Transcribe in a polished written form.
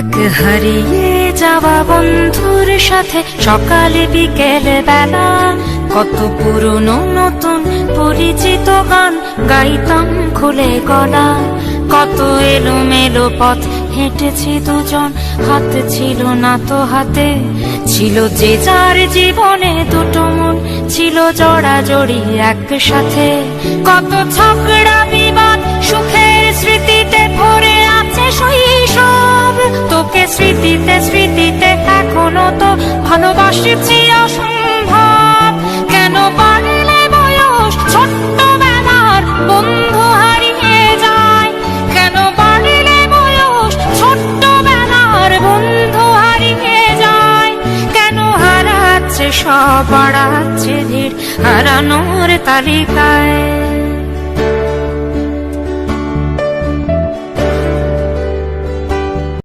এক হারিয়ে যাওয়া বন্ধুর সাথে সকালে বিকেলে বেলা কত পুরনো নতুন পরিচিত গান গাইতাম খুলে গলা। কত এলোমেলো পথ হেঁটেছি দুজন, হাত ছিল না তো হাতে। ছিল যে যার জীবনে দুটো মন, ছিল জড়াজড়ি একসাথে। কত ঝগড়া বিবাদ সুখের স্মৃতিতে ভরে আছে শৈশব। তোকে স্মৃতিতে স্মৃতিতে এখনো তো ভালোবাসছি অসম্ভব। কেন বাড়লে বয়স ছোট্টবেলার বন্ধু হারিয়ে যায়? কেন বাড়লে বয়স ছোট্টবেলার বন্ধু হারিয়ে যায়? কেন হারাচ্ছে সব, বাড়াচ্ছে ভিড় হারানোর তালিকায়?